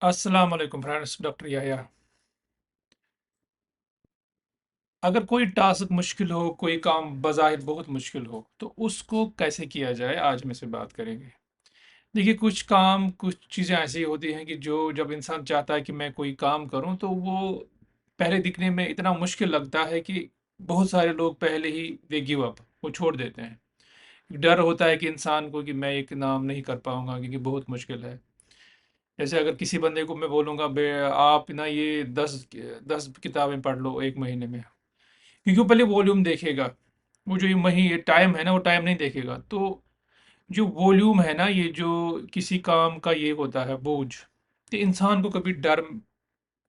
अस्सलाम वालेकुम friends. Doctor Yahya. अगर कोई टास्क मुश्किल हो, कोई काम बज़ाहिर बहुत मुश्किल हो, तो उसको कैसे किया जाए, आज हम इससे बात करेंगे। देखिए, कुछ काम, कुछ चीज़ें ऐसी होती हैं कि जो जब इंसान चाहता है कि मैं कोई काम करूं, तो वो पहले दिखने में इतना मुश्किल लगता है कि बहुत सारे लोग पहले ही दे गिव अप, वो छोड़ देते हैं। डर होता है कि इंसान को कि मैं एक नाम नहीं कर पाऊंगा क्योंकि बहुत मुश्किल है। जैसे अगर किसी बंदे को मैं बोलूंगा, बे आप ना ये 10 किताबें पढ़ लो एक महीने में, क्योंकि वो पहले वॉल्यूम देखेगा। वो जो ये टाइम है ना, वो टाइम नहीं देखेगा। तो जो वॉल्यूम है ना, ये जो किसी काम का ये होता है बोझ, तो इंसान को कभी डर,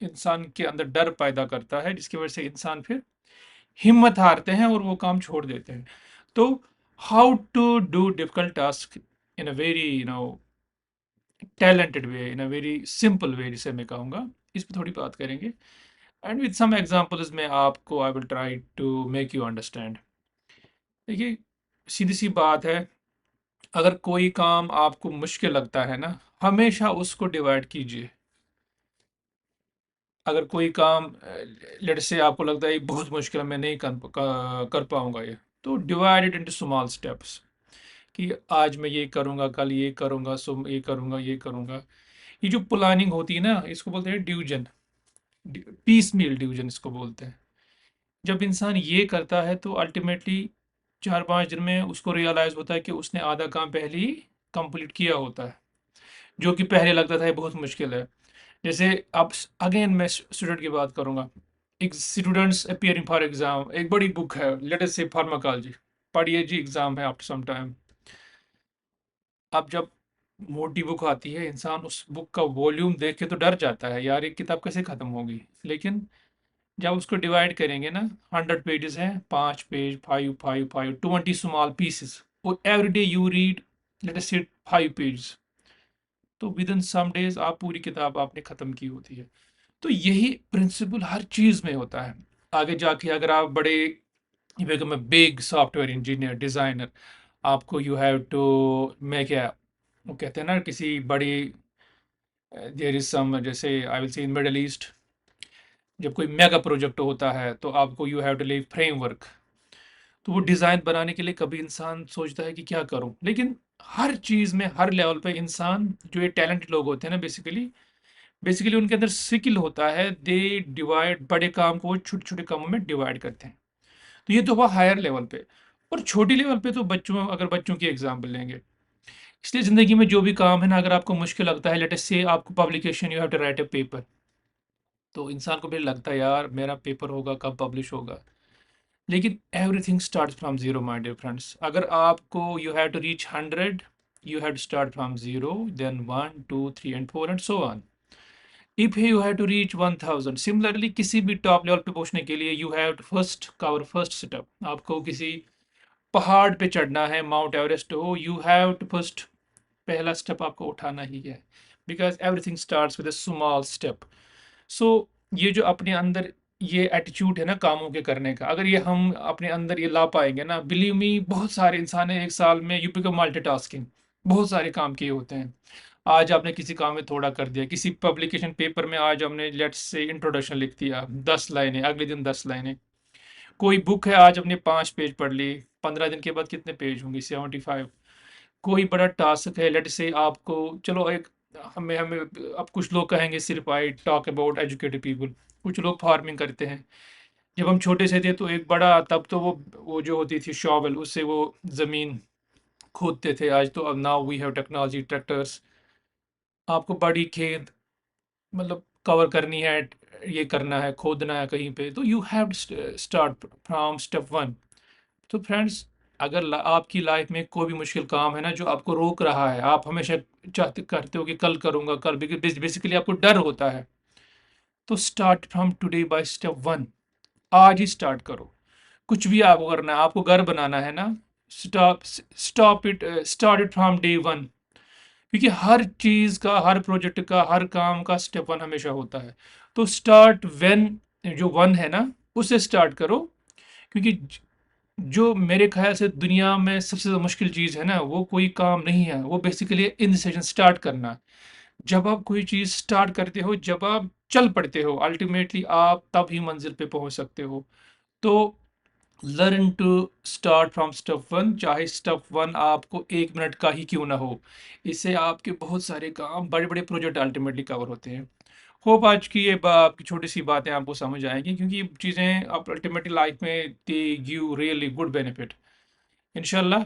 इंसान के अंदर डर पैदा करता है, जिसकी वजह से इंसान फिर हिम्मत हारते हैं और वो काम छोड़ देते हैं। तो how to do difficult task in a very talented way, in a very simple way, जिसे मैं कहूँगा, इस पे थोड़ी बात करेंगे। एंड विद सम एग्जांपल्स में आपको I will try to make you understand. देखिए, सीधी सी बात है, अगर कोई काम आपको मुश्किल लगता है ना, हमेशा उसको डिवाइड कीजिए। अगर कोई काम लेट से आपको लगता है ये बहुत मुश्किल है, मैं नहीं कर पाऊंगा ये, तो divide it into small steps. कि आज मैं ये करूंगा, कल ये करूंगा, सो ये करूंगा, ये करूंगा। ये जो प्लानिंग होती है ना, इसको बोलते हैं डिवीजन। पीस मील डिवीजन इसको बोलते हैं। जब इंसान ये करता है तो अल्टीमेटली 4-5 दिन में उसको रियलाइज होता है कि उसने आधा काम पहले ही कंप्लीट किया होता है, जो कि पहले लगता था ये बहुत मुश्किल है। जैसे अब अगेन मैं स्टूडेंट की बात करूंगा। एक स्टूडेंट्स अपियरिंग फॉर एग्जाम, एक बड़ी बुक है, लेट अस से फार्माकोलॉजी। पढ़िए जी, एग्जाम है आफ्टर सम टाइम। अब जब मोटी बुक आती है, इंसान उस बुक का वॉल्यूम देख के तो डर जाता है, यार ये किताब कैसे खत्म होगी। लेकिन जब उसको डिवाइड करेंगे ना, 100 पेजेस हैं, 5 पेज, 5, 5, 5, 20 स्मॉल पीसेस, और every day you read, let us से 5 पेज, तो विद इन सम डेज आप पूरी किताब आपने खत्म की होती है। तो यही प्रिंसिपल हर चीज में होता है। आगे जाके अगर आप बड़े, you become a big software engineer, designer, आपको यू हैव टू मैं क्या, वो कहते हैं ना किसी बड़ी, देयर इज सम, जैसे I will say in middle east, जब कोई मेगा प्रोजेक्ट होता है तो आपको यू हैव टू ले फ्रेमवर्क। तो वो डिज़ाइन बनाने के लिए कभी इंसान सोचता है कि क्या करूं, लेकिन हर चीज़ में, हर लेवल पे इंसान, जो ये टैलेंटेड लोग होते हैं ना, बेसिकली बेसिकली उनके अंदर स्किल होता है, दे डिवाइड, बड़े काम को वो छोटे छोटे कामों में डिवाइड करते हैं। तो ये तो हुआ हायर लेवल पे। और छोटी लेवल पे तो बच्चों, अगर बच्चों की एग्जाम्पल लेंगे, इसलिए ज़िंदगी में जो भी काम है ना, अगर आपको मुश्किल लगता है, लेट अस से आपको publication, you have to right a paper, तो इंसान को भी लगता है यार मेरा पेपर होगा, कब पब्लिश होगा। लेकिन everything start from zero my dear friends. अगर आपको you have to reach 100, you have to start from zero, then 1, 2, 3 and 4 and so on. If you have to reach 1000, similarly किसी भी टॉप लेवल पे पहुंचने के लिए you have to first cover first step. आपको किसी पहाड़ पे चढ़ना है, माउंट एवरेस्ट हो, यू हैव टू फर्स्ट, पहला स्टेप आपको उठाना ही है, because everything starts with a small step. So ये जो अपने अंदर ये एटीट्यूड है ना कामों के करने का, अगर ये हम अपने अंदर ये ला पाएंगे ना, बिलीव मी, बहुत सारे इंसान हैं एक साल में यू बिकम मल्टीटास्किंग, बहुत सारे काम किए होते हैं। आज आपने किसी काम में थोड़ा कर दिया, किसी पब्लिकेशन पेपर में आज हमने लेट्स से इंट्रोडक्शन लिख दिया, 10 लाइनें, अगले दिन 10 लाइनें। कोई बुक है, आज हमने 5 पेज पढ़ ली, 15 दिन के बाद कितने पेज होंगे, 75। कोई बड़ा टास्क है, लेट से आपको, चलो एक, हमें हमें अब कुछ लोग कहेंगे सिर्फ I talk about educated people, कुछ लोग फार्मिंग करते हैं। जब हम छोटे से थे तो एक बड़ा, तब तो वो जो होती थी शॉवल, उससे वो जमीन खोदते थे। आज तो अब now we have technology, tractors. आपको बड़ी खेत, मतलब कवर करनी है, ये करना है, खोदना है कहीं पे, तो you have start from step 1। तो फ्रेंड्स, अगर आपकी लाइफ में कोई भी मुश्किल काम है ना जो आपको रोक रहा है, आप हमेशा चाहते करते हो कि कल करूंगा, कल, बेसिकली आपको डर होता है, तो start from today by step 1। आज ही स्टार्ट करो। कुछ भी आपको करना है, आपको घर बनाना है ना, stop stop it, start it from day 1। क्योंकि हर चीज का, हर प्रोजेक्ट का, हर काम का स्टेप 1 हमेशा होता है। तो स्टार्ट व्हेन, जो 1 है ना, उससे स्टार्ट करो। क्योंकि जो मेरे ख्याल से दुनिया में सबसे ज़्यादा मुश्किल चीज़ है ना, वो कोई काम नहीं है, वो बेसिकली इन सेशन स्टार्ट करना। जब आप कोई चीज़ स्टार्ट करते हो, जब आप चल पड़ते हो, अल्टीमेटली आप तब ही मंजिल पे पहुँच सकते हो। तो learn to start from step 1, चाहे स्टेप 1 आपको 1 मिनट का ही क्यों ना हो। इससे आपके बहुत सारे काम, बड़े-बड़े प्रोजेक्ट अल्टीमेटली कवर होते हैं। होप आज की ये आपकी छोटी-सी बातें आपको समझ आएँगी, क्योंकि ये चीज़ें आप अल्टीमेटली लाइफ में they give really good benefit. इंशाल्लाह,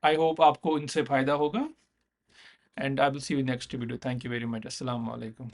आई होप आपको इनसे फ़ायदा होगा, and I will see you next video. Thank you very much. अस्सलाम वालेकुम।